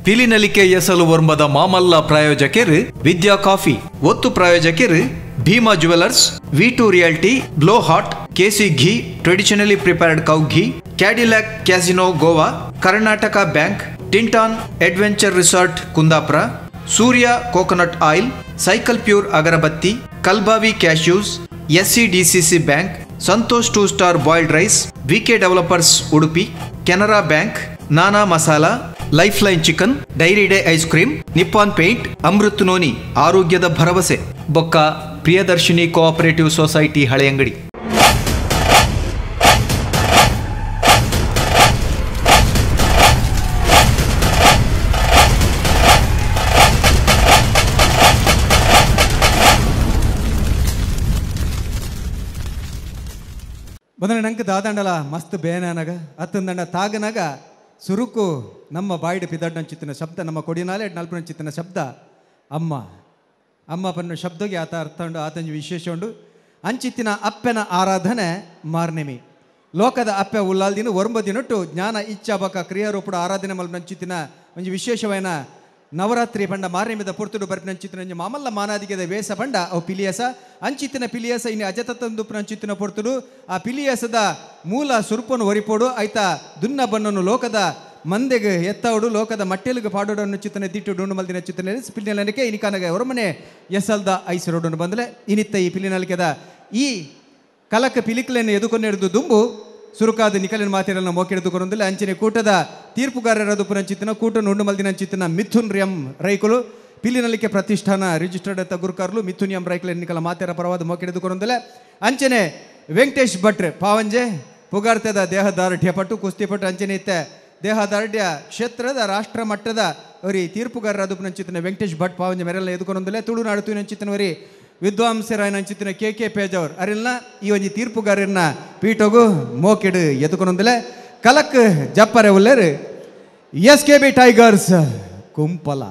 ಪಿಲಿನಲಿಕೆ ಎಸಲು ವರ್ಮದ ಮಾಮಲ್ಲ ಪ್ರಾಯೋಜಕರು ವಿದ್ಯಾ ಕಾಫಿ, ಒತ್ತು ಪ್ರಾಯೋಜಕರು Bhima jewellers, V2 realty, glow hot, KC ghee, traditionally prepared cow ghee, Cadillac casino Goa, Karnataka bank, ಟಿಂಟಾನ್ adventure resort Kundapura, Surya coconut oil, cycle pure agarbatti, Kalbavi cashews, SCDCC bank, Santosh 2 star boiled rice, VK developers Udupi, Canara bank, Nana masala, life line chicken, dairy day ice cream, Nippon paint, Amrut Noni ಆರೋಗ್ಯದ ಭರವಸೆ, ಬೊಕ್ಕ Priyadarshini cooperative society Haleyangadi. ಬಂದ್ರೆ ನಂಗೆ ದಾದಂಡಲ ಮಸ್ತ್ ಬೇನಾನಗ ಅತ್ತಂದಂಡ ತಾಗನಾಗ ಸುರುಕು ನಮ್ಮ ಬಾಯಿಡ ಪಿದಡ್ನಂಚಿತ್ತಿನ ಶಬ್ದ, ನಮ್ಮ ಕೊಡಿನಾಲೆ ನಲ್ಪನಂಚಿತ್ತಿನ ಶಬ್ದ ಅಮ್ಮ ಅಮ್ಮ ಪನ್ನ ಶಬ್ದಗೆ ಆತ ಅರ್ಥ ಉಂಡು, ಆತಂಜಿ ವಿಶೇಷ ಉಂಡು. ಅಂಚಿತ್ತಿನ ಅಪ್ಪನ ಆರಾಧನೆ ಮಾರ್ನೆಮಿ ಲೋಕದ ಅಪ್ಪೆ ಉಲ್ಲಾಲ್ದಿನ ಒರಂಬದಿನೊಟ್ಟು ಜ್ಞಾನ ಇಚ್ಛಾಬಕ ಕ್ರಿಯಾರೂಪದ ಆರಾಧನೆ ಮಲ್ಪನಂಚಿತ್ತಿನ ಒಂಜಿ ವಿಶೇಷವಾದ ನವರಾತ್ರಿ ಪಂಡ ಮಾರ್ನೆಮಿದ ಪೊರ್ತುಡು ಬರ್ಪನಂಚಿತ್ತಿನ ಮಾಮಲ್ಲ ಮಾನಾದಿಗೆದ ವೇಷ ಪಂಡ ಅವು ಪಿಲಿಯಸ ಅಂಚಿತ್ತಿನ ಪಿಲಿಯಸ ಇನ್ನು ಅಜತತ್ತಂದುಪನಂಚಿತ್ತಿನ ಪೊರ್ತುಡು ಆ ಪಿಲಿಯಸದ ಮೂಲ ಸುರುಪನ್ನು ಒರಿಪೋಡು ಐತ ದುನ್ನ ಬಣ್ಣನು ಲೋಕದ ಮಂದೆಗೆ ಎತ್ತವಡು ಲೋಕದ ಮಟ್ಟೆಲಿಗೆ ಪಾಡೋಡನ್ನು ಚಿತ್ತನೆ ದಿಟ್ಟು ಡುಂಡು ಮಲ್ದಿನ ಚಿತ್ತನೆ ಪಿಲಿನಲಿಕೆ ಇನಿಕಾನಗೆ ಹೊರಮನೆ ಎಸಲ್ದ ಐಸರೋಡನ್ನು ಬಂದಲೆ ಇನಿತ್ತ ಈ ಪಿಲಿನಲಿಕೆದ ಈ ಕಲಕ ಪಿಲಿಕಲೆಯನ್ನು ಎದುಕೊಂಡು ದುಂಬು ಸುರುಕಾದ ನಿಕಲಿನ ಮಾತಿರನ್ನ ಮೋಕೆಡೆದುಕೊಂಡೊಂದಿಲ್ಲ ಅಂಚನೆ ಕೂಟದ ತೀರ್ಪುಗಾರರದು ಪುನಂಚಿತ್ತಿನ ಕೂಟ ನುಂಡು ಮಲ್ದಿನ ಚಿತ್ತಿನ ಮಿಥುನ್ ಎಂ ರೈಕುಲು ಪಿಲಿನಲಿಕೆ ಪ್ರತಿಷ್ಠಾನ ರಿಜಿಸ್ಟರ್ಡ್ ಅಂತ ಗುರುಕಾರ್ಲು ಮಿಥುನ್ ಎಂ ರೈಕಲ್ ಎನ್ನಿಕಲ ಮಾತೆರ ಪರವಾದ ಮೋಕೆಡೆದುಕೊಂಡೊಂದಿಲ್ಲ ಅಂಚನೆ ವೆಂಕಟೇಶ್ ಭಟ್ ಪಾವಂಜೆ ಪುಗಾರ್ತದ ದೇಹದಾರ್ಢ್ಯ ಪಟ್ಟು ಕುಸ್ತಿಪಟ್ಟು ಅಂಚನೆ ಇತ್ತೆ ದೇಹದಾರ್ಢ್ಯ ಕ್ಷೇತ್ರದ ರಾಷ್ಟ್ರ ಮಟ್ಟದ ಅವರಿ ತೀರ್ಪುಗಾರರದು ಪುನಂಚಿತ್ತಿನ ವೆಂಕಟೇಶ್ ಭಟ್ ಪಾವಂಜೆ ಮೆರೆಲ್ಲ ಎದುಕೊಂಡೊಂದಿಲ್ಲ ತುಳುನಾಡು ತುನಂಚಿತ್ತಿನವರಿ ವಿದ್ವಾಂಸರಾಯನ ಅಂಚಿತ್ತಿನ KK ಪೇಜವ್ರು ಅರಿಲ್ನ ಈ ಒಂಜಿ ತೀರ್ಪುಗಾರರನ್ನ ಪೀಠೋಗು ಮೋಕೆಡು ಎದುಕೊಂಡೊಂದಿಲ್ಲ ಕಲಕ್ ಜಪ್ಪರೆ ಉಲ್ಲೇರು SKB tigers Kumpala.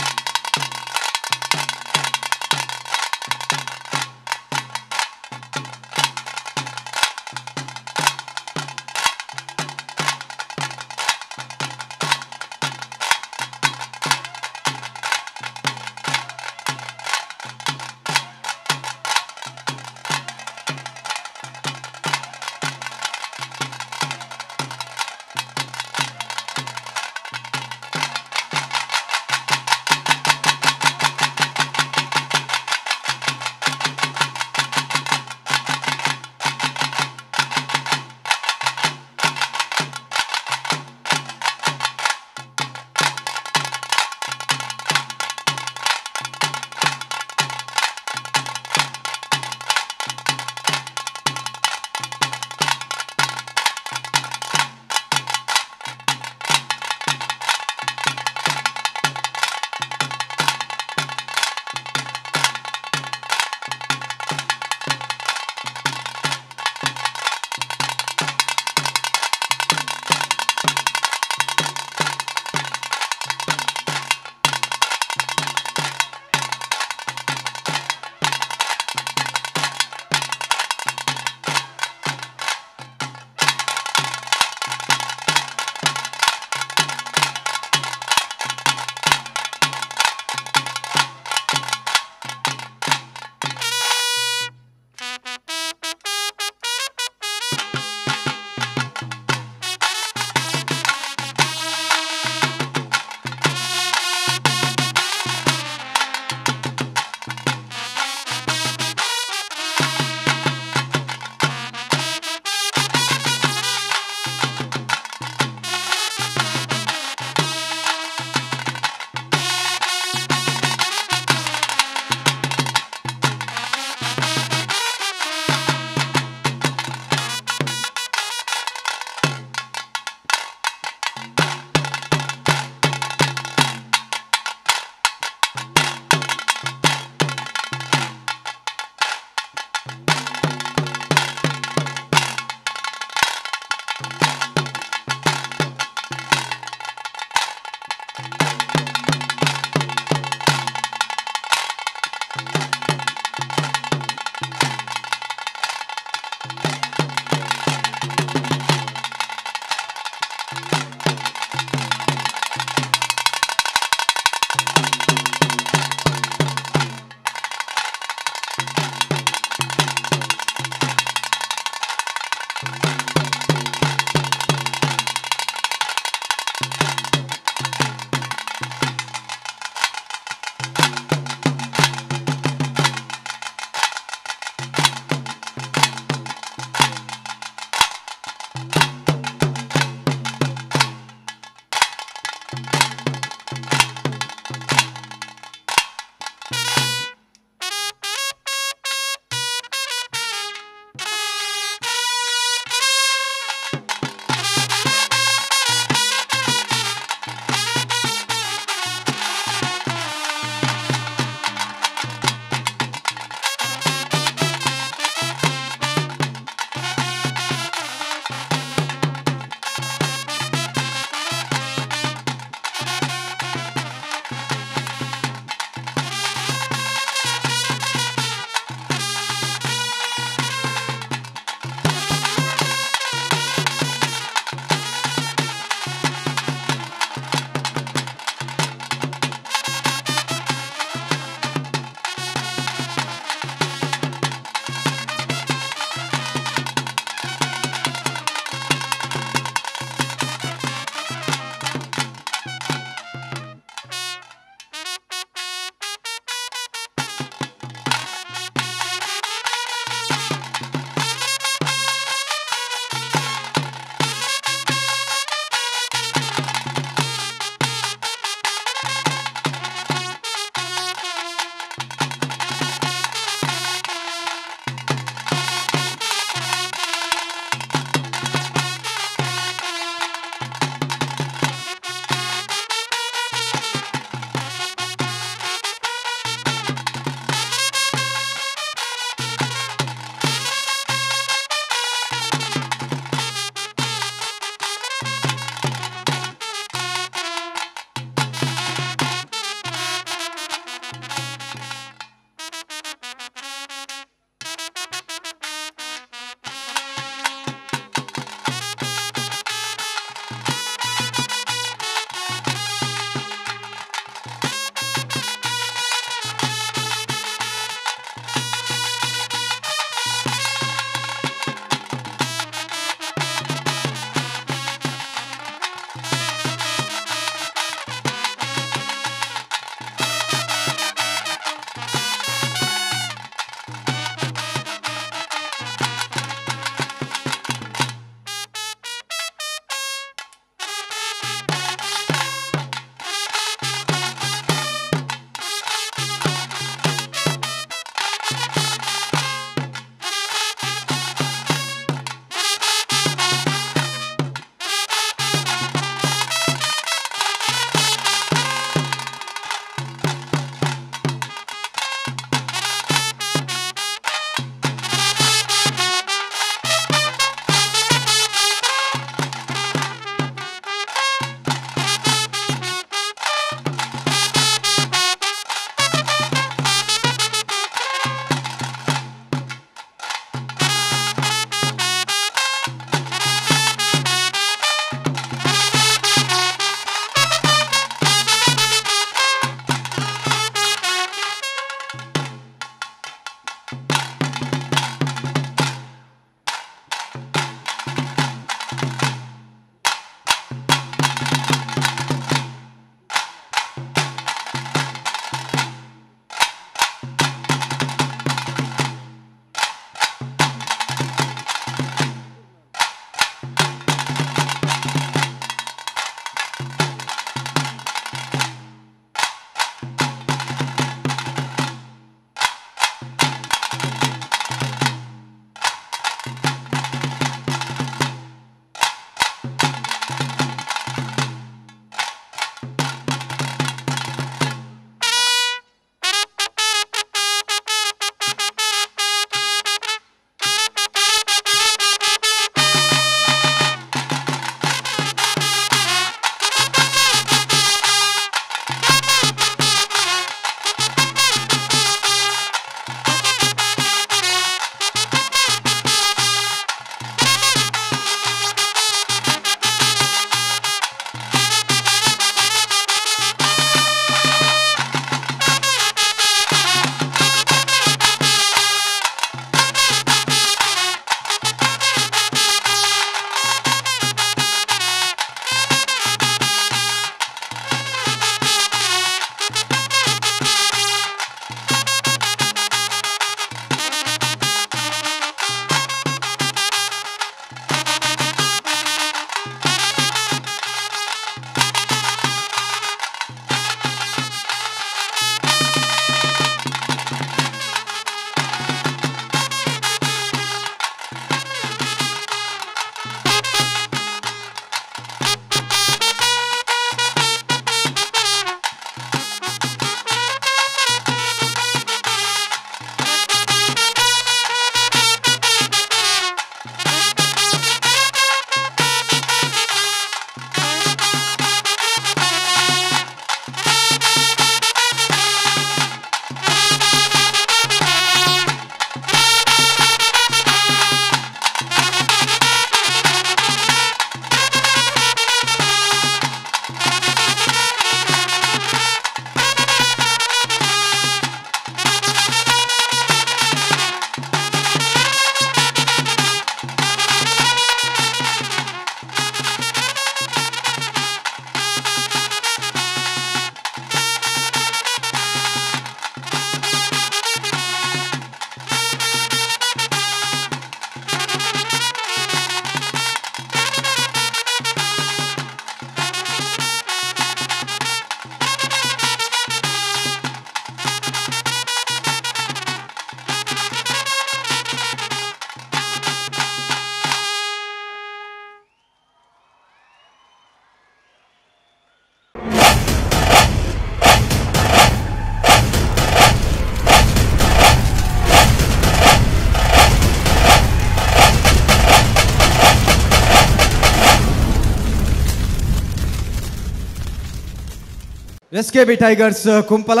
SKB tigers Kumpala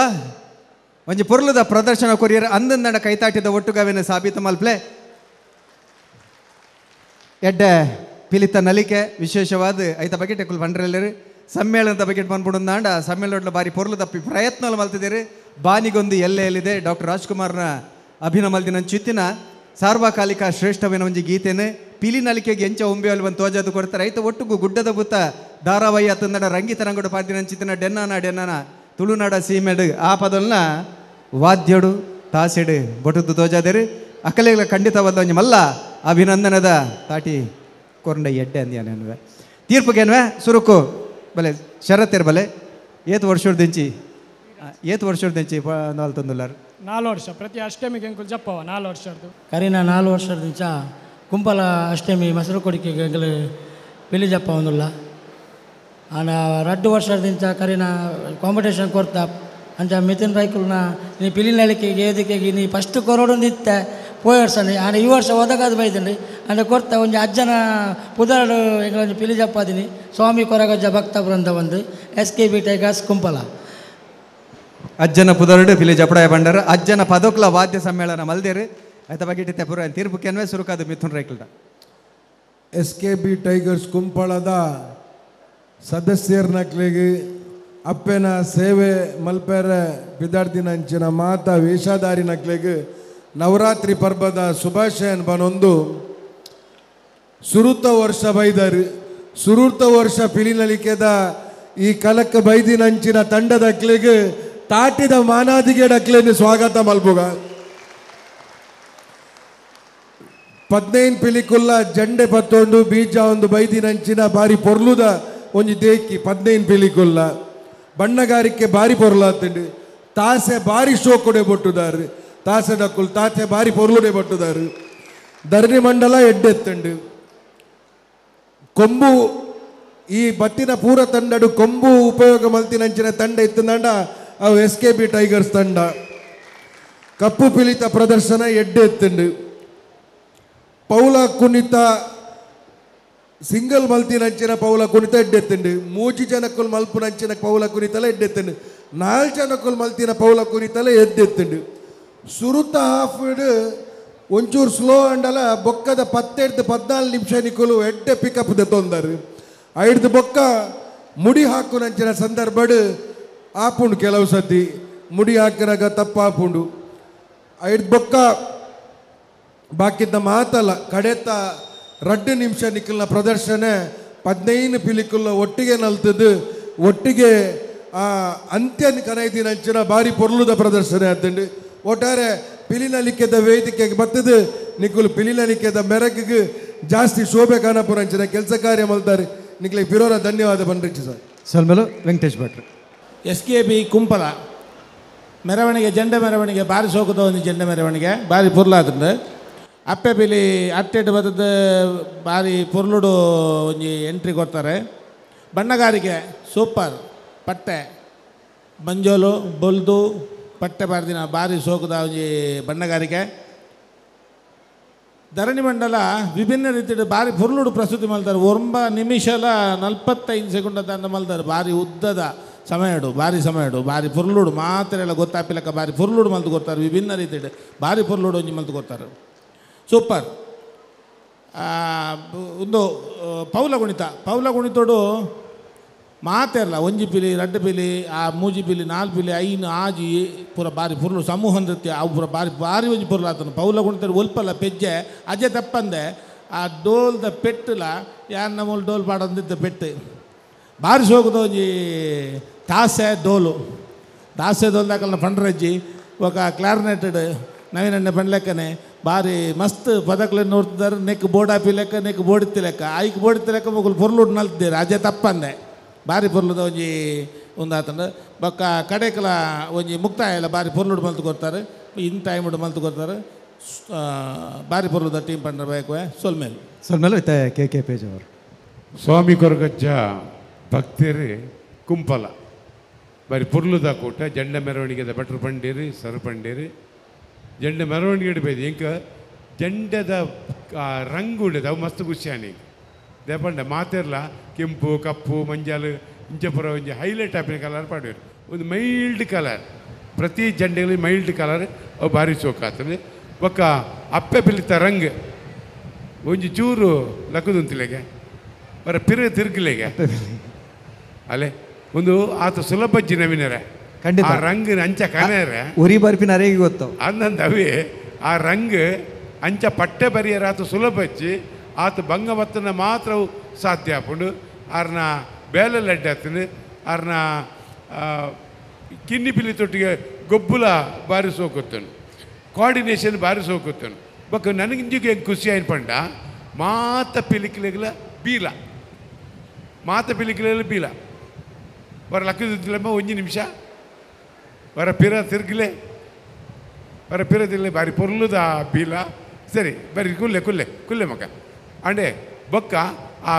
ಒಂಜಿ ಪೊರ್ಲುದ ಪ್ರದರ್ಶನ ಕೊರಿಯರ್ ಅಂದಂದಡ ಕೈತಾಟಿದ ಒಟ್ಟುಗಾವಿನ ಸಾಬೀತು ಮಲ್ಪ್ಲೆ ಎಡ್ಡೆ ಪಿಲಿತ ನಲಿಕೆ ವಿಶೇಷವಾದ ಐತ ಬಗೆಟ್ ಎಕ್ಕುಲು ಪಂಡ್ರೆಲ್ಲರು ಸಮ್ಮೇಳನದ ಬಗೆಟ್ ಬಂದ್ಬಿಡುಂದಾಂಡ ಸಮ್ಮೇಳನ ಬಾರಿ ಪೊರ್ಲು ತಪ್ಪಿ ಪ್ರಯತ್ನ ಮಲ್ತಿದ್ದೀರಿ ಬಾನಿಗೊಂದು ಎಲ್ಲೆಲ್ಲಿದೆ ಡಾಕ್ಟರ್ ರಾಜ್ಕುಮಾರ್ನ ಅಭಿನಯ ಮಲ್ದಿನ ಚಿತ್ತಿನ ಸಾರ್ವಕಾಲಿಕ ಶ್ರೇಷ್ಠವಿನ ಒಂಜಿ ಗೀತೆನೆ ಪಿಲಿ ನಲಿಕೆಗೆ ಎಂಚ ಒಂಬೆಯಲ್ಲಿ ಒಂದು ತೋಜದು ಕೊಡ್ತಾರೆ ರೈತ ಒಟ್ಟುಗು ಗುಡ್ಡದ ಬುತ್ತ ಧಾರಾವಾಹಿ ಅತ್ತಂದಡ ರಂಗಿತ ರಂಗೋಡು ಪಾಡ್ದಿನ ಚಿತ್ತಿನ ಡೆನ್ನಾನ ತುಳುನಾಡ ಸೀಮೆಡ್ ಆ ಪದಲ್ನ ವಾದ್ಯಡು ತಾಸೆಡು ಬೊಟುದು ತೋಜಾದೇರು ಅಕಲೆಗಳ ಖಂಡಿತವಾದ ಒಂಜಿ ಮಲ್ಲ ಅಭಿನಂದನದ ತಾಟಿ ಕೊರಂಡ ಎಡ್ಡೆ ಅಂದ್ಯಾನೆ ತೀರ್ಪುಗೇನ್ವೆ ಸುರುಕು ಬಲೆ ಶರತ್ತೇರು ಬಲೆ ಏತು ವರ್ಷದಿಂಚಿ ನಾಲ್ತೊಂದುಲ್ಲಾರು 4 ವರ್ಷ ಪ್ರತಿ ಅಷ್ಟಮಿಗೆ ಎಂಕುಲು ಜಪ್ಪವ 4 ವರ್ಷದ್ದು ಕರೀನ 4 ವರ್ಷದಿಂಚ ಕುಂಪಲ ಅಷ್ಟಮಿ ಮಸರು ಕೊಡಿಕೆಗೆ ಎಂಕಲು ಪಿಲಿ ಜಪ್ಪ ಒಂದುಲ್ಲ ಆನ 2 ವರ್ಷದಿಂಚ ಕರೀನ ಕಾಂಪಿಟೇಷನ್ ಕೊರ್ತ ಅಂಚ ಮಿಥುನ್ ರೈಕುಲ್ನ ನೀ ಪಿಲಿ ನಲಿಕೆಗೆ ಏದಿಕೆಗೆ ನೀ ಫಸ್ಟ್ ಕೊರೋಡೊಂದಿತ್ತೆ ಪೋಯ್ ವರ್ಷ ಆನ ಈ ವರ್ಷ ಒದಗಾದ ಬೈದನ್ರಿ ಅಂದ್ರೆ ಕೊರ್ತ ಒಂಜಿ ಅಜ್ಜನ ಪುದಾಡು ಎಂಗಳೊಂದು ಪಿಲಿ ಜಪ್ಪಾದಿನಿ ಸ್ವಾಮಿ ಕೊರಗಜ್ಜ ಭಕ್ತ ಬೃಂದ ಒಂದು SKB ಟೈಗರ್ಸ್ ಕುಂಪಲ ಅಜ್ಜನ ಪುದರ್ಡು ಪಿಲಿ ಜಪಡಾಯ ಬಂಡಾರ ಅಜ್ಜನ ಪದೋಕ್ಲ ವಾದ್ಯ ಸಮ್ಮೇಳನ ಮಲ್ದೇರು ಐತ ಬಗೆಟ್ ಪುರ ತೀರ್ಪು ಕೆನ್ವೆ ಸುರುಕಾದ ಮಿಥುನ್ ರೈಕಲ್ಡ SKB ಟೈಗರ್ಸ್ ಕುಂಪಳದ ಸದಸ್ಯರ್ನಕ್ಲಿಗೆ ಅಪ್ಪೆನ ಸೇವೆ ಮಲ್ಪೆರ ಬಿದಾರ್ದಿನಂಚಿನ ಮಾತ ವೇಷಧಾರಿನಕ್ಲಿಗೆ ನವರಾತ್ರಿ ಪರ್ಬದ ಶುಭಾಶಯನ್ ಬನೊಂದು ಸುರುತ ವರ್ಷ ಬೈದರು ಸುರುತ ವರ್ಷ ಪಿಲಿನಲಿಕೆದ ಈ ಕಲಕ ಬೈದಿನಂಚಿನ ತಂಡದಕ್ಲಿಗೆ ತಾಟಿದ ಮಾನಾದಿಗೆಡಕ್ಲೇನು ಸ್ವಾಗತ ಮಲ್ಪುಗ 15 ಪಿಲಿಕುಲ್ಲ ಜಂಡೆ ಪತ್ತೊಂಡು ಬೀಜ ಒಂದು ಬೈದಿನಂಚಿನ ಬಾರಿ ಪೊರ್ಲುದ ಒಂಜಿ ದೇಕಿ 15 ಪಿಲಿಕುಲ್ಲ ಬಣ್ಣಗಾರಿಕೆ ಬಾರಿ ಪೊರ್ಲಾತಂಡು ತಾಸೆ ಬಾರಿ ಶೋಕುಡೆ ಬೊಟ್ಟುದಾರು ತಾಸೆ ಡಕ್ಕುಲ್ ತಾಸೆ ಬಾರಿ ಪೊರ್ಲುಡೆ ಬೊಟ್ಟುದಾರು ಧರಣಿ ಮಂಡಲ ಎಡ್ಡೆತ್ತಂಡು ಕೊಂಬು ಈ ಬತ್ತಿನ ಪೂರ ತಂಡಡು ಕೊಂಬು ಉಪಯೋಗ ಮಲ್ತಿನಂಚಿನ ತಂಡ ಇತ್ತಂಡ ಅವು SKB ಟೈಗರ್ಸ್ ತಂಡ ಕಪ್ಪು ಪಿಲಿತ ಪ್ರದರ್ಶನ ಎಡ್ಡೆತ್ತಂಡು ಪೌಲ ಕುಣಿತ ಸಿಂಗಲ್ ಮಲ್ತಿನಂಚಿನ ಪೌಲ ಕುಣಿತ ಎಡ್ಡೆತ್ತಂಡು 3 ಜನಕ್ಕುಲ್ ಮಲ್ಪುನಂಚಿನ ಪೌಲ ಕುಣಿತಲ ಎಡ್ಡೆತ್ತಂಡು 4 ಜನಕ್ಕುಲ್ ಮಲ್ತಿನ ಪೌಲ ಕುಣಿತಲ ಎದ್ದೆತ್ತಂಡು ಸುರುತ ಹಾಫ್ ಒಂಚೂರು ಸ್ಲೋ ಅಂಡಲ ಬೊಕ್ಕದ 14 ನಿಮಿಷ ನಿಕ್ಕಲು ಎಡ್ಡೆ ಪಿಕಪ್ ತೊಂದರು 5 ಬೊಕ್ಕ ಮುಡಿ ಹಾಕುನಂಚಿನ ಸಂದರ್ಭಡು ಆಪುಂಡು ಕೆಲವು ಸತಿ ಮುಡಿ ಹಾಕಿನಾಗ ತಪ್ಪಾಪುಂಡು 5 ಬೊಕ್ಕ ಬಾಕಿದ್ದ ಮಾತಲ್ಲ ಕಡೆತ 2 ನಿಮಿಷ ನಿಕ್ಕಲ್ನ ಪ್ರದರ್ಶನ 15 ಪಿಲಿಕುಲ್ಲ ಒಟ್ಟಿಗೆ ನಲ್ತದ್ದು ಒಟ್ಟಿಗೆ ಆ ಅಂತ್ಯ ಕನೈದಿನಂಚಿನ ಬಾರಿ ಪೊರ್ಲುದ ಪ್ರದರ್ಶನ ಆತಂಡು ಒಟ್ಟಾರೆ ಪಿಲಿನಲಿಕೆದ ವೇದಿಕೆಗೆ ಬರ್ತದೆ ನಿಕ್ಕಲು ಪಿಲಿನಲಿಕೆದ ಮೆರಗಿಗೆ ಜಾಸ್ತಿ ಶೋಭೆ ಕಾಣಪುರಂಚಿನ ಕೆಲಸ ಕಾರ್ಯ ಮಲ್ತಾರೆ ನಿಕ್ಲಿಗೆ ಪಿರೋರ ಧನ್ಯವಾದ ಬನ್ರಿಚಿ ಸರ್ ಸಲ್ಮೇಲು ವೆಂಕಟೇಶ್ ಭಟ್ರು SKB ಕುಂಪಲ ಮೆರವಣಿಗೆ ಜೆಂಡೆ ಮೆರವಣಿಗೆ ಬಾರಿ ಸೋಕುದ ಒಂದು ಜೆಂಡೆ ಮೆರವಣಿಗೆ ಬಾರಿ ಪುರ್ಲಾತಂಡು ಅಪ್ಪೆ ಪಿಲಿ ಅಟ್ಟೆಡ್ ಬದದ ಬಾರಿ ಪುರ್ಲುಡು ಒಂಜಿ ಎಂಟ್ರಿ ಕೊಡ್ತಾರೆ ಬಣ್ಣಗಾರಿಕೆ ಸೂಪರ್ ಪಟ್ಟೆ ಮಂಜೋಲು ಬೊಲ್ದು ಪಟ್ಟೆ ಬಾರ್ದಿನ ಬಾರಿ ಸೋಕುದ ಒಂಜಿ ಬಣ್ಣಗಾರಿಕೆ ಧರಣಿ ಮಂಡಲ ವಿಭಿನ್ನ ರೀತಿಯ ಬಾರಿ ಪುರ್ಲುಡು ಪ್ರಸ್ತುತಿ ಮಲ್ತಾರೆ 9 ನಿಮಿಷಲ 45 ಸೆಕೆಂಡ್ ತಂಡ ಮಲ್ತಾರೆ ಬಾರಿ ಉದ್ದದ ಸಮಯಡು ಬಾರಿ ಪುರ್ಲುಡು ಮಾತ್ರ ಎಲ್ಲ ಗೊತ್ತಾಪಿಲಕ್ಕ ಬಾರಿ ಪುರ್ಲುಡು ಮಲ್ತು ಕೊಡ್ತಾರೆ ವಿಭಿನ್ನ ರೀತಿಯ ಬಾರಿ ಪುರ್ಲುಡು ಒಂಜಿ ಮಲ್ತು ಕೊಡ್ತಾರೆ ಸೂಪರ್ ಒಂದು ಪೌಲ ಕುಣಿತೋಡು ಮಾತೆರ್ಲ 1 ಪಿಲಿ 2 ಪಿಲಿ ಆ 3 ಪಿಲಿ 4 ಪಿಲಿ 5 ಆಜಿ ಪೂರ ಬಾರಿ ಪುರ್ಲು ಸಮೂಹ ನೃತ್ಯ ಅವು ಪೂರ ಬಾರಿ ಒಂಜಿ ಪುರ್ಲು ಆತನು ಪೌಲ ಕುಣಿತರು ಒಲ್ಪಲ್ಲ ಪೆಜ್ಜೆ ಅಜ್ಜೆ ತಪ್ಪಂದೆ ಆ ಡೋಲ್ದ ಪೆಟ್ಟುಲ ಯಾರು ನಮ್ಮಲ್ಲಿ ಡೋಲ್ ಪಾಡೊಂದಿದ್ದ ಪೆಟ್ಟು ಬಾರಿ ಸೋಗುದ ಒಂಜಿ ತಾಸೆ ಡೋಲು ದಾಕಲ್ನ ಪಂಡ್ರಜ್ಜಿ ఒక ಕ್ಲಾರ್ನೆಟೆಡ್ ನವೀನಣ್ಣ ಪಂಡ್ಲೆಕ್ಕನೆ ಬಾರಿ ಮಸ್ತ್ ಪದಕలను ನೋಡ್ತಿದ್ದಾರೆ ನೆಕ್ ಬೋಡಾಪಿ ಲೆಕ್ಕ ನೆಕ್ ಬೋಡಿತ್ತಿ ಲೆಕ್ಕ ಐಕ್ ಬೋಡಿತ್ತಿ ಲೆಕ್ಕ ಮುಗುಲು ಪೊರ್ಲುಡ್ ನಲ್ತಿದ್ದೀರಿ ಅಜೆ ತಪ್ಪಂದೆ ಬಾರಿ ಪೊರ್ಲುದ ಒಂಜಿ ಒಂದಾತಂಡು ಬೊಕ್ಕ ಕಡೆಕಲ ಒಂಜಿ ಮುಕ್ತಾಯ ಎಲ್ಲ ಬಾರಿ ಪೊರ್ಲುಡು ಮಲ್ತು ಕೊಡ್ತಾರೆ ಇನ್ ಟೈಮ್ಡು ಮಲ್ತು ಕೊಡ್ತಾರೆ ಬಾರಿ ಪೊರ್ಲುದ ಟೀಮ್ ಪಂಡ್ರ ಬೇಕು ಸೊಲ್ಮೇಲು ಕೆ ಪೇಜ್ ಅವರು ಸ್ವಾಮಿ ಕೊರಗಜ್ಜ ಭಕ್ತರು ಕುಂಪಲ ಬಾರಿ ಪುರ್ಲುದ ಕೂಟ ಜಂಡ ಮೆರವಣಿಗೆದ ಭಟ್ರು ಪಂಡೇರಿ ಸರ್ ಪಂಡೇರಿ ಜಂಡ ಮೆರವಣಿಗೆ ಬೇದು ಇಂಕ ಜಂಡದ ರಂಗುಂಡದು ಅವು ಮಸ್ತ್ ಖುಷಿಯಾನಿ ದೇಪಂಡ ಮಾತೆರ್ಲ ಕೆಂಪು ಕಪ್ಪು ಮಂಜಾಲು ಇಂಚಪುರ ಒಂಜಿ ಹೈಲೈಟ್ ಆಪಿನ ಕಲರ್ ಪಾಡೋರು ಒಂದು ಮೈಲ್ಡ್ ಕಲರ್ ಪ್ರತಿ ಜಂಡೆಗಳಲ್ಲಿ ಮೈಲ್ಡ್ ಕಲರ್ ಅವು ಭಾರಿ ಸೋಕಾತದೆ ಒಕ್ಕ ಅಪ್ಪೆ ಪಿಲಿತ ರಂಗ್ ಒಂಜಿ ಚೂರು ಲಕ್ಕದುಂತಿಲೆಗೆ ಅವರ ಪಿರ ತಿರುಗಲೆಗೆ ಅಲ್ಲೇ ಒಂದು ಆತ ಸುಲಭಜ್ಜಿ ನವಿನರೆ ಖಂಡಿತ ಆ ರಂಗ್ ಅಂಚ ಕನೇರೆ ಉರಿ ಬರ್ಪಿನ ಅರೆಗೆ ಗೊತ್ತು ಅಂದಂದವೇ ಆ ರಂಗ್ ಅಂಚ ಪಟ್ಟೆ ಬರಿಯರ ಆತ ಸುಲಭಚ್ಚಿ ಆತ ಭಂಗವತ್ತನ ಮಾತ್ರ ಸಾಧ್ಯ ಆಪುಂಡು ಅವ್ರನ್ನ ಬೇಲೆಲ್ಲ ಅಡ್ಡಾತನು ಅವ್ರನ್ನ ಕಿನ್ನಿ ಪಿಲಿ ತೊಟ್ಟಿಗೆ ಗೊಬ್ಬುಲ ಬಾರಿ ಸೋಕುತ್ತನು ಕೋಆರ್ಡಿನೇಷನ್ ಬಾರಿ ಸೋಕುತ್ತನು ಬೊಕ್ಕ ನನಗಿಂಜಿಗೆ ಹೆಂಗೆ ಖುಷಿ ಆಯ್ತು ಪಂಡ ಮಾತ ಪಿಲಿಕ್ಲೆಗಳ ಬೀಲ ಮಾತ ಪಿಲಿಕ್ಲೆಲ್ಲ ಬೀಲ ವರ ಲಕ್ಕದಿಲ್ಲಮ್ಮ ಒಂಜಿ ನಿಮಿಷ ವರ ಪಿರ ತಿರ್ಗಲೆ ವರ ಪಿರ ತಿರ್ಗಲೆ ಬಾರಿ ಪೊರ್ಲುದ ಬೀಲ ಸರಿ ಬರೀ ಕುಲ್ಲೆ ಕುಲ್ಲೆ ಕುಲ್ಲೆ ಮಗ ಅಂಡೆ ಬೊಕ್ಕ ಆ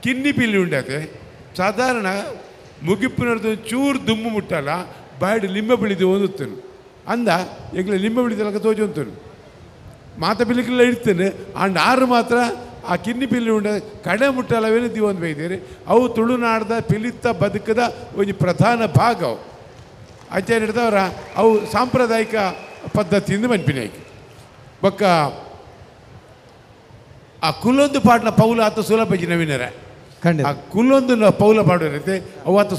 ಕಿನ್ನಿ ಪಿಲ್ಲಿ ಉಂಡತೆ ಸಾಧಾರಣ ಮುಗಿಪಿನದ್ದು ಚೂರು ದುಮ್ಮು ಮುಟ್ಟಲ್ಲ ಬಾಡಿ ಲಿಂಬೆ ಬಿಳಿದು ಓದುತ್ತೇನೆ ಅಂದ ಈಗಲೇ ಲಿಂಬೆ ಬಿಳಿದಲ್ಲ ತೋಜೊಂತನು ಮಾತ ಪಿಲಿಕ್ಕೆಲ್ಲ ಇಡ್ತೇನೆ ಅಂಡ್ ಆರು ಮಾತ್ರ ಆ ಕಿನ್ನಿ ಪಿಲ್ಲಿ ಉಂಡ ಕಡೆ ಮುಟ್ಟಲ್ಲವೇನು ದಿವಂದು ಬೈದೇರಿ ಅವು ತುಳುನಾಡ್ದ ಪಿಲಿತ್ತ ಬದುಕದ ಒಂದು ಪ್ರಧಾನ ಭಾಗ ಅವು ಆಚಾರ್ಯ ಹಿಡ್ದವ್ರ ಅವು ಸಾಂಪ್ರದಾಯಿಕ ಪದ್ಧತಿಯಿಂದ ಮನ್ಪಿನಾಯ್ಕೆ ಬೊಕ್ಕ ಆ ಕುಲ್ಲೊಂದು ಪಾಡ್ನ ಪೌಲ ಆತ ಸುಲಭ ನವೀನರ ಆ ಕುಲ್ಲೊಂದು ಪೌಲ ಪಾಡೋರೈತೆ ಅವತ್ತು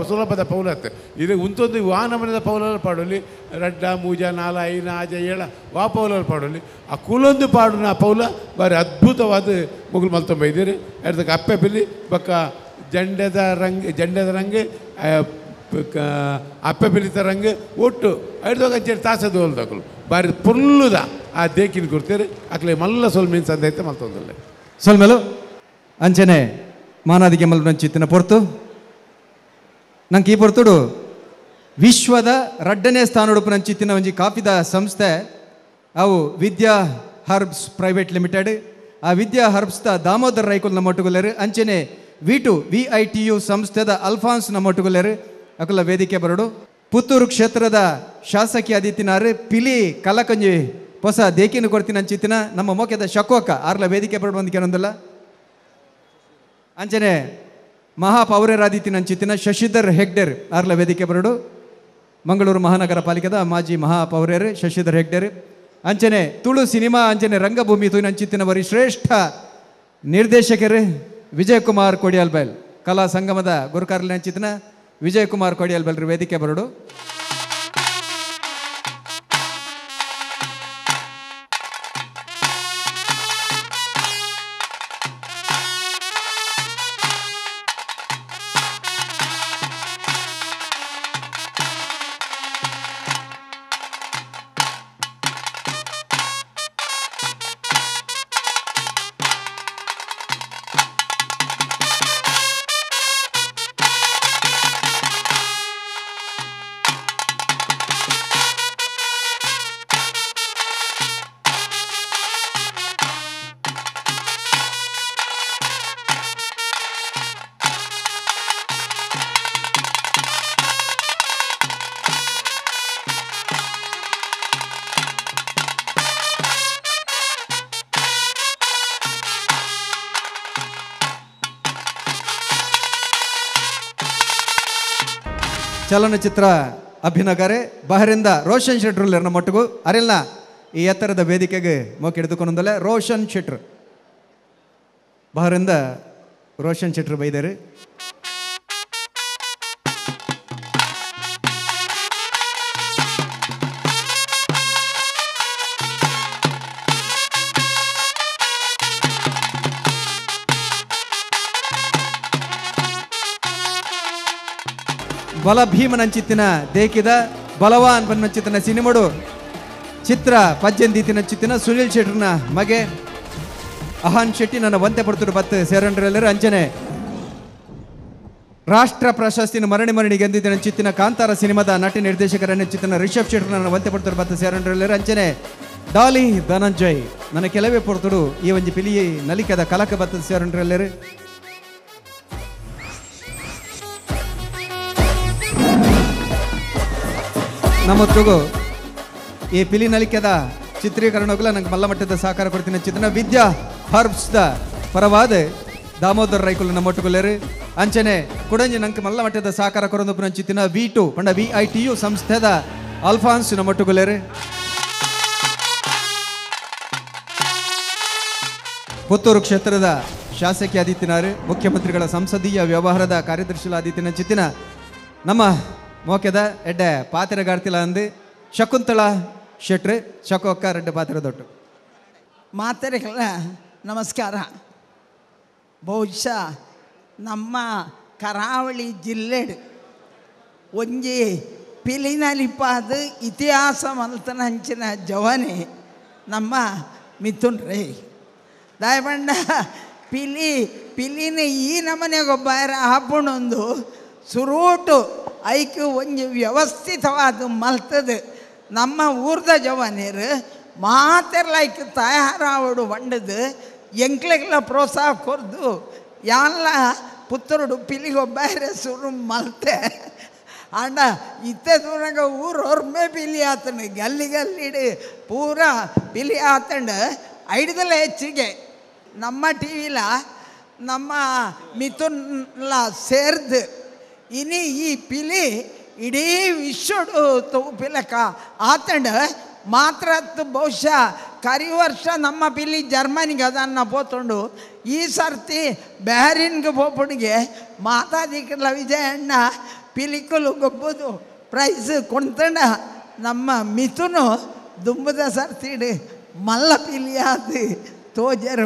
ಸುಲಭದ ಪೌಲತ್ತೆ ಇದು ಉಂತೊಂದು ವಾನಮನದ ಪೌಲಲ್ಲಿ ಪಾಡೋಲಿ ರಡ್ಡ ಮೂಜ ನಾಲ ಐನ ಆಜ ಏಳ ವಾ ಪೌಲಲ್ಲಿ ಪಾಡೋಲಿ ಆ ಕುಲ್ಲೊಂದು ಪಾಡಿನ ಪೌಲ ಬಾರಿ ಅದ್ಭುತವಾದ ಮುಗುಲು ಮಲ್ತೊಂಬೈದಿರಿ ಎಡ್ದಕ್ಕೆ ಅಪ್ಪೆ ಬಿಲ್ಲಿ ಬೊಕ್ಕ ಜಂಡದ ರಂಗ್ ಅಪ್ಪೆ ಬಿಲಿತ ರಂಗ್ ಒಟ್ಟು ಐಡ್ದಾಗ ಅಂಚೇಳಿ ತಾಸದ ಹೋಲ್ದಕ್ಕಲು ಬಾರಿ ಪುರ್ಲುದ ಆ ದೇಕಿನ ಕೊಡ್ತೀರಿ ಅಕ್ಲೆ ಮಲ್ಲ ಸೊಲ್ ಮೀನ್ಸ್ ಅಂದೈತೆ ಮಲ್ತೊಂದಲ್ಲ ಸೊಲ್ಮೇಲು ಅಂಚನೆ ಮಾನಾದಿಗೆ ಮಲ್ಪಂಚಿತ್ತಿನ ಪೊರ್ತು ನಂಗೆ ಈ ಪೊರ್ತುಡು ವಿಶ್ವದ ರಡ್ಡನೇ ಸ್ಥಾನ ಉಡುಪುನಂಚಿತ್ತಿನ ಒಂಜಿ ಕಾಫಿದ ಸಂಸ್ಥೆ ಅವು ವಿದ್ಯಾ ಹರ್ಬ್ಸ್ ಪ್ರೈವೇಟ್ ಲಿಮಿಟೆಡ್ ಆ ವಿದ್ಯಾ ಹರ್ಬ್ಸ್ದ ದಾಮೋದರ್ ರೈಕುಲ್ ನಮ್ಮೊಟ್ಟುಗುಲ್ಲೇರು ಅಂಚನೆ VITU ಸಂಸ್ಥೆದ ಅಲ್ಫಾನ್ಸ್ ನಮ್ಮೊಟ್ಟುಗುಲ್ಲೇರು ಅಕುಲ ವೇದಿಕೆ ಬರಡು ಪುತ್ತೂರು ಕ್ಷೇತ್ರದ ಶಾಸಕಿ ಆದಿತ್ತಿನಾರು ಪಿಲಿ ಕಲಕಂಜಿ ಹೊಸ ದೇಕಿನ ಕೊಡ್ತೀನಿ ಅಂಚಿತ್ತಿನ ನಮ್ಮ ಮೋಕೆದ ಶಕೋಕ ಆರ್ಲ ವೇದಿಕೆ ಬರಡು ಒಂದು ಕೆಲವೊಂದಲ್ಲ ಅಂಚನೆ ಮಹಾಪೌರರಾದಿತ್ತಿನ ಅಂಚಿತ್ತಿನ ಶಶಿಧರ್ ಹೆಗ್ಡೆರ್ ಆರ್ಲ ವೇದಿಕೆ ಬರಡು ಮಂಗಳೂರು ಮಹಾನಗರ ಪಾಲಿಕೆದ ಮಾಜಿ ಮಹಾಪೌರರು ಶಶಿಧರ್ ಹೆಗ್ಡೆರ್ ಅಂಚನೆ ತುಳು ಸಿನಿಮಾ ಅಂಚನೆ ರಂಗಭೂಮಿ ತುಯಿನ ಅಂಚಿತ್ತಿನ ವರಿ ಶ್ರೇಷ್ಠ ನಿರ್ದೇಶಕರು ವಿಜಯಕುಮಾರ್ ಕೊಡಿಯಾಲ್ಬೈಲ್ ಕಲಾ ಸಂಗಮದ ಗುರುಕಾರ್ಲಿ ಅಂಚಿತ್ತಿನ ವಿಜಯಕುಮಾರ್ ಕೊಡಿಯಾಲ್ಬೈಲ್ ವೇದಿಕೆ ಬರಡು ಚಲನಚಿತ್ರ ಅಭಿನಗರೆ ಬಹರಿಂದ ರೋಷನ್ ಶೆಟ್ರು ನಮ್ಮ ಮಟ್ಟಿಗೂ ಅರೆಲ್ಲ ಈ ಎತ್ತರದ ವೇದಿಕೆಗೆ ಮೋಕೆ ಹಿಡಿದುಕೊಂಡಲ್ಲ ರೋಷನ್ ಶೆಟ್ರು ಬಹರಿಂದ ರೋಷನ್ ಶೆಟ್ರು ಬೈದರು ಬಲ ಭೀಮನಂಚಿತ್ತಿನ ದೇಕಿದ ಬಲವಾನ್ ಬನ್ನಂಚಿತ್ತಿನ ಸಿನಿಮಡು ಚಿತ್ರ ಪಜ್ಜಂದೀತಿನ ಚಿತ್ತಿನ ಸುನಿಲ್ ಶೆಟ್ರನ ಮಗೆ ಅಹಾನ್ ಶೆಟ್ಟಿ ನನ್ನ ವಂತೆ ಪಡ್ತರು ಬತ್ತು ಸೇರಂಡ್ರೆಲ್ಲರೂ ಅಂಚನೆ ರಾಷ್ಟ್ರ ಪ್ರಶಸ್ತಿನ ಮರಣಿ ಗೆದ್ದಿದ್ದ ಚಿತ್ತಿನ ಕಾಂತಾರ ಸಿನಿಮಾದ ನಟಿ ನಿರ್ದೇಶಕರನ್ನ ಚಿತ್ತಿನ ರಿಷಬ್ ಶೆಟ್ರು ನನ್ನ ವಂತೆ ಪಡ್ತರು ಬತ್ತು ಸೇರಂಡ್ರೆಲ್ಲರೂ ಅಂಚನೆ ಡಾಲಿ ಧನಂಜಯ್ ನನ್ನ ಕೆಲವೇ ಪೊರ್ತುಡು ಈ ಒಂಜಿ ಪಿಲಿ ನಲಿಕದ ಕಲಕ ಬತ್ತದ ಸೇರಂಡ್ರೆಲ್ಲರೂ ನಮ್ಮೊತ್ತಿಗೂ ಈ ಪಿಲಿ ನಲಿಕೆದ ಚಿತ್ರೀಕರಣಗಳ ನಂಗೆ ಮಲ್ಲಮಟ್ಟದ ಸಹಕಾರ ಕೊಡ್ತೀನಿ ಚಿತ್ರನ ವಿದ್ಯಾ ಹರ್ಬ್ಸ್ದ ಪರವಾದ ದಾಮೋದರ್ ರೈಕುಲ್ ನಮ್ಮೊಟ್ಟುಗುಲ್ಲೇರು ಅಂಚನೆ ಕುಡಂಜಿ ನಂಗೆ ಮಲ್ಲ ಮಟ್ಟದ ಸಹಕಾರ ಕೊರೊಂದು ಪುನಂಚಿತ್ತಿನ V2 ಪಂಡ VITU ಸಂಸ್ಥೆದ ಅಲ್ಫಾನ್ಸ್ ನಮ್ಮೊಟ್ಟುಗುಲೇರು ಪುತ್ತೂರು ಕ್ಷೇತ್ರದ ಶಾಸಕಿ ಆದಿತ್ಯನಾರು ಮುಖ್ಯಮಂತ್ರಿಗಳ ಸಂಸದೀಯ ವ್ಯವಹಾರದ ಕಾರ್ಯದರ್ಶಿ ಆದಿತ್ಯನ ಚಿತ್ತಿನ ನಮ್ಮ ಮೋಕೆದ ಎಡ್ಡೆ ಪಾತ್ರೆಗಾರ್ತಿಲ ಅಂದು ಶಕುಂತಳಾ ಶೆಟ್ರು ಶಕೋಕ್ಕ ರೆಡ್ಡೆ ಪಾತ್ರೆ ದೊಡ್ಡ ಮಾತೆರೆಗಳ ನಮಸ್ಕಾರ. ಬಹುಶಃ ನಮ್ಮ ಕರಾವಳಿ ಜಿಲ್ಲೆಡು ಒಂಜಿ ಪಿಲಿನಲಿಪಾದ ಇತಿಹಾಸ ಮಲ್ತನಂಚಿನ ಜವನೆ ನಮ್ಮ ಮಿಥುನ್ ರೈ ದಯಪಂಡ ಪಿಲಿನ ಈ ನಮನೆಗೊಬ್ಬರ ಹಾಪುಣೊಂದು ಸುರೂಟು ಐಕ್ಯ ಒಂಜಿ ವ್ಯವಸ್ಥಿತವಾದ ಮಲ್ತದು ನಮ್ಮ ಊರ್ದ ಜವನೇರು ಮಾತೆರ್ಲೈಕ್ ತಯಾರಾವಡು ಬಂಡದು ಎಂಕ್ಲೆಗ್ಲ ಪ್ರೋತ್ಸಾಹ ಕೊರ್ದು ಯಾನ್ಲ ಪುತ್ತರುಡು ಪಿಲಿಗೊಬ್ಬರ ಸುರು ಮಲ್ತೆ ಆಂಡ ಇತ್ತೆ ದೂರಂಗ ಊರು ಹೊರ್ಮೆ ಪಿಲಿ ಆತಂಡು ಗಲ್ಲಿ ಗಲ್ಲಿಡು ಪೂರ ಪಿಲಿ ಆತಂಡು ಐಡ್ದಲ್ಲ ಹೆಚ್ಚಿಗೆ ನಮ್ಮ ಟಿ ವಿಲ ನಮ್ಮ ಮಿಥುನ್ಲ ಸೇರ್ದು ಇನಿ ಈ ಪಿಲಿ ಇಡೀ ವಿಶ್ವಡು ತೂಪಿಲಕ ಆತಂಡು ಮಾತ್ರ ಬಹುಶಃ ಕರಿ ವರ್ಷ ನಮ್ಮ ಪಿಲಿ ಜರ್ಮನಿಗೆ ಅದನ್ನು ಪೋತುಂಡು ಈ ಸರ್ತಿ ಬ್ಯಾರಿನ್ಗೆ ಪೋಪುಡಿಗೆ ಮಾತಾದಿಕ್ಕಲ ವಿಜಯಣ್ಣ ಪಿಲಿಕುಲು ಗೊಬ್ಬುದು ಪ್ರೈಸ್ ಕೊಂತಂಡ ನಮ್ಮ ಮಿಥುನು ದುಂಬದ ಸರ್ತಿಡು ಮಲ್ಲ ಪಿಲಿಯಾದು ತೋಜರ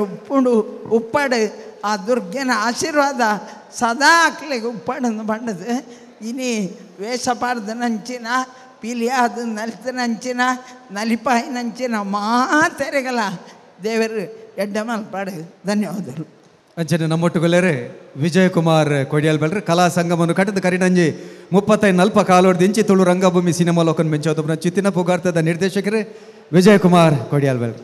ಉಪ್ಪಡು ಆ ದುರ್ಗನ ಆಶೀರ್ವಾದ ಸದಾ ಅಕ್ಲಿಗೆ ಉಪ್ಪಡನ್ನು ಬಂಡದು ಇನಿ ವೇಷಪಾಡ್ದ ನಂಚಿನ ಪಿಲಿಯಾದ ನಲಿತನಂಚಿನ ನಲಿಪಾಯಿನಂಚಿನ ಮಾತೆರೆಗಲ ದೇವರು ಎಡ್ಡ ಮಲ್ಪಾಡು ಧನ್ಯವಾದಗಳು. ಅಂಚನೆ ನಮ್ಮೊಟ್ಟುಗೊಲ್ಲೆರೆ ವಿಜಯಕುಮಾರ್ ಕೊಡಿಯಲ್ ಬೆಲ್ರೆ ಕಲಾ ಸಂಗಮವನ್ನು ಕಟ್ಟದ ಕರಿನಂಜಿ 35-40 ಕಾಲೋಡ್ ದಿಂಚಿ ತುಳು ರಂಗಭೂಮಿ ಸಿನಿಮಾ ಲೋಕನ್ ಮೆಂಚೋದು ಚಿತ್ತಿನ ಪುಗಾರ್ತದ ನಿರ್ದೇಶಕರೇ ವಿಜಯಕುಮಾರ್ ಕೊಡಿಯಲ್ ಬೆಲ್ರೆ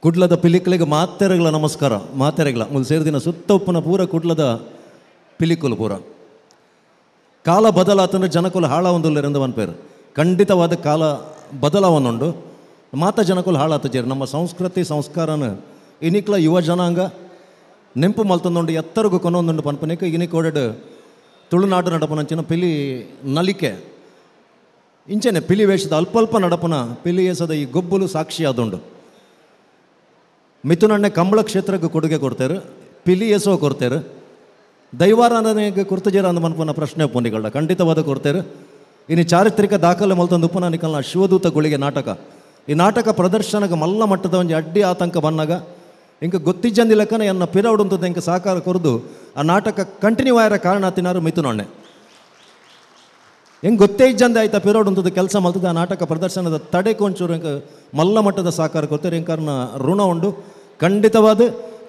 ಕುಡ್ಲದ ಪಿಲಿಕಲಿಗೆ ಮಾತೆರೆಗಳ ನಮಸ್ಕಾರ. ಮಾತೆರೆಗಳ ಮುಲ್ ಸೇರಿದಿನ ಸುತ್ತ ಉಪ್ಪನ ಪೂರ ಕುಡ್ಲದ ಪಿಲಿಕುಲು ಪೂರ ಕಾಲ ಬದಲಾತಂದ್ರೆ ಜನಕುಲು ಹಾಳಾವೊಂದುಲ್ಲೆರೆಂದು ಪೇರು ಖಂಡಿತವಾದ ಕಾಲ ಬದಲಾವಣುಂಡು ಮಾತ ಜನಕುಲು ಹಾಳಾತಜೇರು ನಮ್ಮ ಸಂಸ್ಕೃತಿ ಸಂಸ್ಕಾರನ ಇನಿಕ್ಲ ಯುವ ಜನಾಂಗ ನೆಂಪು ಮಲ್ತೊಂದುಂಡು ಎತ್ತರಿಗೂ ಕೊನೊಂದುಂಡು ಪನ್ಪನಿಕ ಇನಿಕೋಡೆಡು ತುಳುನಾಡು ನಡಪನಂಚಿನ ಪಿಲಿ ನಲಿಕೆ ಇಂಚನೆ ಪಿಲಿ ವೇಷದ ಅಲ್ಪ ನಡಪನ ಪಿಲಿ ಏಸದ ಈ ಗೊಬ್ಬುಲು ಸಾಕ್ಷಿಯಾದುಂಡು. ಮಿಥುನಣ್ಣೆ ಕಂಬಳ ಕ್ಷೇತ್ರಕ್ಕೆ ಕೊಡುಗೆ ಕೊಡ್ತೇರು, ಪಿಲಿ ಎಸೋ ಕೊಡ್ತೇರು, ದೈವಾರಾಧನೆಗೆ ಕುರ್ತಜೇರ ಅಂದ ಮನ್ಪನ ಪ್ರಶ್ನೆ ಪೊನಿಗಳ ಖಂಡಿತವಾದ ಕೊಡ್ತೇರು. ಇನ್ನು ಚಾರಿತ್ರಿಕ ದಾಖಲೆ ಮಲ್ತೊಂದು ಉಪ್ಪನ ನಿಕಲ್ನ ಶಿವದೂತ ಗುಳಿಗೆ ನಾಟಕ ಈ ನಾಟಕ ಪ್ರದರ್ಶನಕ್ಕೆ ಮಲ್ಲ ಮಟ್ಟದ ಒಂದು ಅಡ್ಡಿ ಆತಂಕ ಬಂದಾಗ ಇಂಕ ಗೊತ್ತಿಜ್ಜಂದಿ ಲೆಕ್ಕನ ಎನ್ನ ಪಿರವಡುಂತದ ಇಂಕ ಸಾಕಾರ ಕೊರದು ಆ ನಾಟಕ ಕಂಟಿನ್ಯೂ ಆಯ್ರ ಕಾರಣ ತಿನ್ನಾರು ಮಿಥುನಣ್ಣೆ ಹೆಂಗೆ ಗೊತ್ತೇ ಇಜ್ಜಂದೆ ಆಯ್ತಾ ಪಿರವಡುಂತದ ಕೆಲಸ ಮಲ್ತದ ಆ ನಾಟಕ ಪ್ರದರ್ಶನದ ತಡೆ ಕೊಂಚೂರು ಇಂಕ ಮಲ್ಲ ಮಟ್ಟದ ಸಾಕಾರ ಕೊಡ್ತಾರೆ ಇಂಕಾರನ ಋಣ ಉಂಡು ಖಂಡಿತವಾದ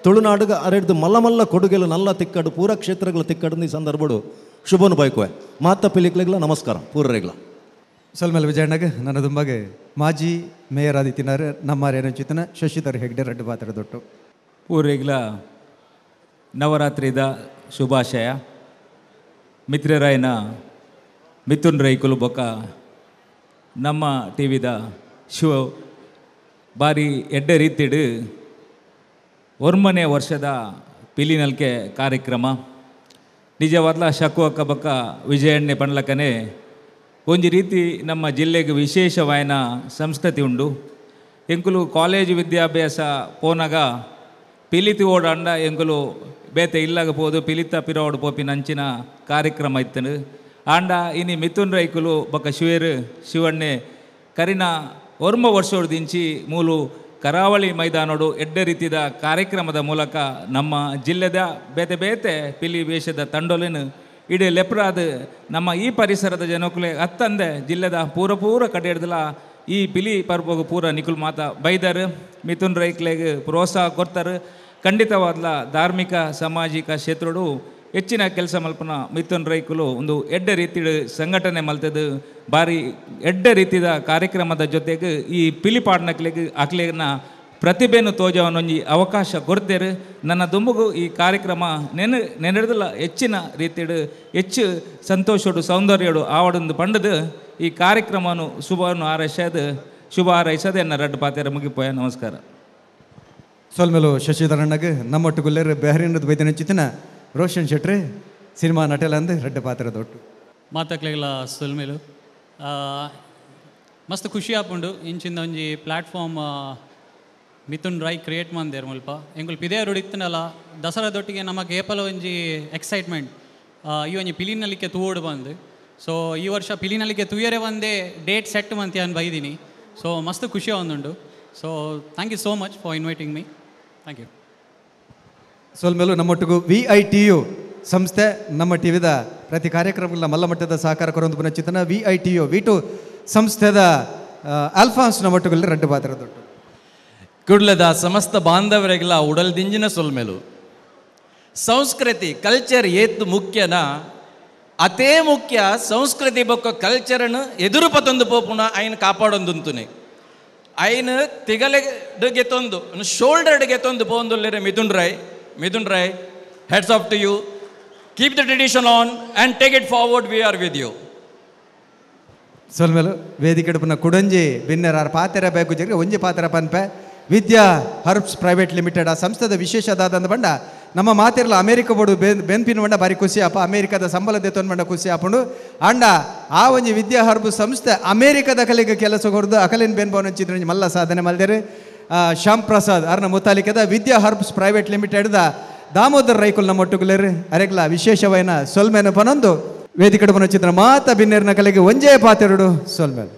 ತುಳುನಾಡುಗ ಅರೆಡ್ದು ಮಲ್ಲ ಕೊಡುಗೆಲು ನಲ್ಲ ತಿಕ್ಕಡು ಪೂರ ಕ್ಷೇತ್ರಗಳ ತಿಕ್ಕಡು ಈ ಸಂದರ್ಭಡು ಶುಭನು ಬೈಕುವೆ ಮಾತ ಪಿಲಿಕ್ಲೆಗ್ಲ ನಮಸ್ಕಾರ ಪೂರ್ವರೆಗ್ಲ. ಸಲ್ಮೇಲೆ ವಿಜಯಣ್ಣಗೆ ನನ್ನ ದುಂಬಗೆ ಮಾಜಿ ಮೇಯರ್ ಆದಿತ್ಯನಾರು ನಮ್ಮ ರೇಣುಚಿತನ ಶಶಿಧರ್ ಹೆಗ್ಡೆ ರೆಡ್ಡು ಪಾತ್ರ ದೊಟ್ಟು ಪೂರ್ವರೆಗ್ಲ ನವರಾತ್ರಿದ ಶುಭಾಶಯ. ಮಿತ್ರರಾಯನ ಮಿಥುನ್ ರೈಕುಲು ಬೊಕ್ಕ ನಮ್ಮ ಟಿ ವಿದ ಶಿವ ಬಾರಿ ಎಡ್ಡೆ ರೀತಿಡು ಒರ್ಮನೆ ವರ್ಷದ ಪಿಲಿನಲ್ಕೆ ಕಾರ್ಯಕ್ರಮ ನಿಜವಾದ್ಲ ಶಕು ಅಕ್ಕ ಬಕ್ಕ ವಿಜಯಣ್ಣೆ ಪಣ್ಲಕ್ಕನೆ ಒಂಜಿ ರೀತಿ ನಮ್ಮ ಜಿಲ್ಲೆಗೆ ವಿಶೇಷವಾಯಿನ ಸಂಸ್ಕೃತಿ ಉಂಡು. ಎಂಕುಲು ಕಾಲೇಜು ವಿದ್ಯಾಭ್ಯಾಸ ಪೋನಾಗ ಪಿಲಿತಿ ಓಡಾಂಡ ಎಂಕುಲು ಬೇತೆ ಇಲ್ಲಾಗ ಪೋದು ಪಿಲಿತ ಪಿರೋಡು ಪೋಪಿನ ಅಂಚಿನ ಕಾರ್ಯಕ್ರಮ ಇತ್ತನು ಆಂಡ ಇನಿ ಮಿಥುನ್ ರೈಕುಲು ಬೊಕ್ಕ ಶಿವಣ್ಣೆ ಕರಿನ ಒರ್ಮ ವರ್ಷೋಡು ದಿಂಚಿ ಮೂಲು ಕರಾವಳಿ ಮೈದಾನೋಡು ಎಡ್ಡೆ ರೀತಿಯ ಕಾರ್ಯಕ್ರಮದ ಮೂಲಕ ನಮ್ಮ ಜಿಲ್ಲೆದ ಬೇತೆ ಬೇತೆ ಪಿಲಿ ವೇಷದ ತಂಡೋಲಿನ ಇಡೀ ಲೆಪ್ರಾದ ನಮ್ಮ ಈ ಪರಿಸರದ ಜನಕುಲೆ ಹತ್ತಂದೆ ಜಿಲ್ಲೆದ ಪೂರ ಕಡೆ ಹಿಡ್ದಲ್ಲ ಈ ಪಿಲಿ ಪರ್ಬೋಗು ಪೂರ ನಿಕುಲ್ ಮಾತ ಬೈದರು ಮಿಥುನ್ ರೈಕ್ಲೆಗೆ ಪ್ರೋತ್ಸಾಹ ಕೊಡ್ತಾರೆ. ಖಂಡಿತವಾದ್ಲ ಧಾರ್ಮಿಕ ಸಾಮಾಜಿಕ ಕ್ಷೇತ್ರಡು ಹೆಚ್ಚಿನ ಕೆಲಸ ಮಲ್ಪನ ಮಿಥುನ್ ರೈಕುಲು ಒಂದು ಎಡ್ಡೆ ರೀತಿ ಸಂಘಟನೆ ಮಲ್ತದ್ದು ಬಾರಿ ಎಡ್ಡೆ ರೀತಿಯ ಕಾರ್ಯಕ್ರಮದ ಜೊತೆಗೆ ಈ ಪಿಲಿ ಪಾಡ್ನಕ್ಲಿಗೆ ಅಕ್ಲಿನ ಪ್ರತಿಭೆಯನ್ನು ತೋಜವನೊಂಜಿ ಅವಕಾಶ ಕೊಡ್ತೇರು. ನನ್ನ ದುಂಬುಗು ಈ ಕಾರ್ಯಕ್ರಮ ನೆನೆದಲ್ಲ ಹೆಚ್ಚಿನ ರೀತಿಯಡು ಹೆಚ್ಚು ಸಂತೋಷಡು ಸೌಂದರ್ಯಡು ಆವಡೊಂದು ಪಂಡದು ಈ ಕಾರ್ಯಕ್ರಮವನ್ನು ಶುಭ ಹಾರೈಸದು ಎನ್ನ ರಡ್ಡು ಪಾತೆರ ಮುಗಿಪೋಯ. ನಮಸ್ಕಾರ. ಸೊಲ್ಮೇಲು ಶಶಿಧರಣ್ಣಗೆ ನಮ್ಮೊಟ್ಟುಗುಲ್ಲೇರು ಬೆಹರಿನದ ವೈದ್ಯನ ಚಿತ್ತಿನ ರೋಷನ್ ಶೆಟ್ರೆ ಸಿನಿಮಾ ನಟಲಂದು ರೆಡ್ಡು ಪಾತ್ರ ದೊಡ್ಡು ಮಾತಕ್ಲೆಗ್ಲ ಸೊಲ್ಮೇಲು ಮಸ್ತ್ ಖುಷಿ ಆಪುಂಡು ಇಂಚಿಂದ ಒಂಜಿ ಪ್ಲಾಟ್ಫಾರ್ಮ್ ಮಿಥುನ್ ರೈ ಕ್ರಿಯೇಟ್ ಮಂದೇರು ಮುಲ್ಪ ಎಂಗುಲ್ ಪಿದೇರು ಇತ್ತನಲ್ಲ ದಸರಾದೊಟ್ಟಿಗೆ ನಮಗೆ ಏಪಲ ಒಂಜಿ ಎಕ್ಸೈಟ್ಮೆಂಟ್ ಈ ಒಂಜಿ ಪಿಲಿನಲ್ಲಿಕ್ಕೆ ತೂವೋಡು ಬಂದು ಸೊ ಈ ವರ್ಷ ಪಿಲಿನಲ್ಲಿಕ್ಕೆ ತೂಯರೆ ಒಂದೇ ಡೇಟ್ ಸೆಟ್ ಮಂತಿ ಅನ್ ಬೈದಿನಿ ಸೊ ಮಸ್ತ್ ಖುಷಿ ಒಂದುಂಡು so thank you so much for inviting me thank you. ಸೊಲ್ಮೇಲು ನಮ್ಮೊಟ್ಟಿಗೂ VITU ಸಂಸ್ಥೆ ನಮ್ಮ ಟಿವಿದ ಪ್ರತಿ ಕಾರ್ಯಕ್ರಮಗಳ ಮಲ್ಲಮಟ್ಟದ ಸಹಕಾರ ಕೊರೊಂದು ಪುನಚಿತನ VITU V2 ಸಂಸ್ಥೆದ ಆಲ್ಫಾನ್ಸ್ ನಮ್ಮೊಟ್ಟಿಗೂ ರೆಡ್ಡು ಪಾತ್ರ ದೊಡ್ಡು ಕುಡ್ಲದ ಸಮಸ್ತ ಬಾಂಧವರಿಗೆಲ್ಲ ಉಡಲ್ದಿಂಜಿನ ಸೊಲ್ಮೇಲು ಸಂಸ್ಕೃತಿ ಕಲ್ಚರ್ ಏತ್ ಮುಖ್ಯನ ಅತೇ ಮುಖ್ಯ ಸಂಸ್ಕೃತಿ ಬೊಕ್ಕ ಕಲ್ಚರ್ನು ಎದುರು ಪತೊಂದು ಪೋಪುನ ಆಯ್ನ ಕಾಪಾಡೊಂದುಂತುನೆ ಆಯ್ನ ತಿಗಲೆಗೆ ತೊಂದು ಶೋಲ್ಡರ್ಗೆ ತೊಂದು ಪೋಂದುಲ್ಲೆರೆ Mithun Rai hats off to you keep the tradition on and take it forward we are with you. ಸೊಲ್ಮೇಲು ವೇದಿಕೆ ಪುನಃ ಕುಡಂಜಿ ಬಿನ್ನರಾರ್ ಪಾತೆರ ಬೇಕು ಜಗ್ರೆ ಒಂಜಿ ಪಾತೆರ ಪನ್ಪೆ ವಿದ್ಯಾ ಹರ್ಬ್ಸ್ ಪ್ರೈವೇಟ್ ಲಿಮಿಟೆಡ್ ಆ ಸಂಸ್ಥೆದ ವಿಶೇಷದಾದಂದ ಬಂಡ ನಮ್ಮ ಮಾತಿರಲ್ಲ ಅಮೇರಿಕ ಬೋಡು ಬೆನ್ಪಿನ ಬಂಡ ಬಾರಿ ಖುಷಿ ಆಪ ಅಮೇರಿಕದ ಸಂಬಳ ದೇತೊಂದು ಬಂಡ ಖುಷಿ ಆಪುಂಡು ಅಂಡ ಆ ಒಂಜಿ ವಿದ್ಯಾ ಹರ್ಬ್ ಸಂಸ್ಥೆ ಅಮೇರಿಕದ ಕಲೆಗೆ ಕೆಲಸ ಕೊಡ್ದು ಅಕಲಿನ ಬೆನ್ಭವನ ಚಿತ್ರ ಮಲ್ಲ ಸಾಧನೆ ಮಲ್ದೇರು ಶ್ಯಾಮ್ ಪ್ರಸಾದ್ ಅರ್ನ ಮುತಾಲಿಕದ ವಿದ್ಯಾ ಹರ್ಬ್ಸ್ ಪ್ರೈವೇಟ್ ಲಿಮಿಟೆಡ್ದ ದಾಮೋದರ್ ರೈಕುಲ್ ನಮ್ಮ ಒಟ್ಟುಗುಲೇರು ಅರೆಗ್ಲ ವಿಶೇಷವೈನ ಸೊಲ್ಮೇನ ಪನೊಂದು ವೇದಿಕೆ ಪನ ಚಿತ್ರ ಮಾತ ಬಿನ್ನೇರಿನ ಕಲೆಗೆ ಒಂಜೇ ಪಾತೆರಡು ಸೊಲ್ಮೇಲೆ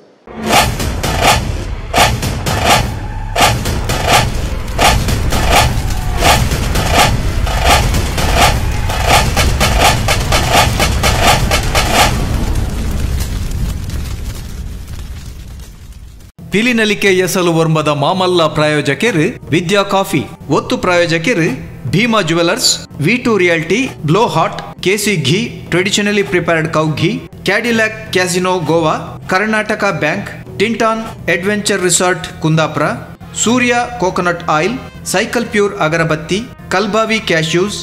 ಪಿಲಿನಲಿಕೆ ಎಸಲು ವರ್ಮದ ಮಾಮಲ್ಲ ಪ್ರಾಯೋಜಕರು ವಿದ್ಯಾ ಕಾಫಿ ಒತ್ತು ಪ್ರಾಯೋಜಕರು Bhima jewellers V2 realty glow hot KC ghee traditionally prepared cow ghee Cadillac casino Goa Karnataka bank ಟಿಂಟಾನ್ adventure resort Kundapura Surya coconut oil cycle pure agarbatti Kalbavi cashews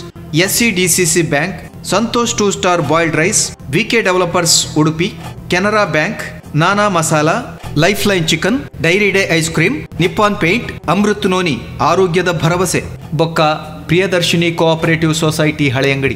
SCDCC bank Santosh 2 star boiled rice VK developers Udupi Canara bank Nana masala life line chicken dairy day ice cream Nippon paint Amrut Noni ಆರೋಗ್ಯದ ಭರವಸೆ ಬೊಕ್ಕ Priyadarshini cooperative society Haleyangadi.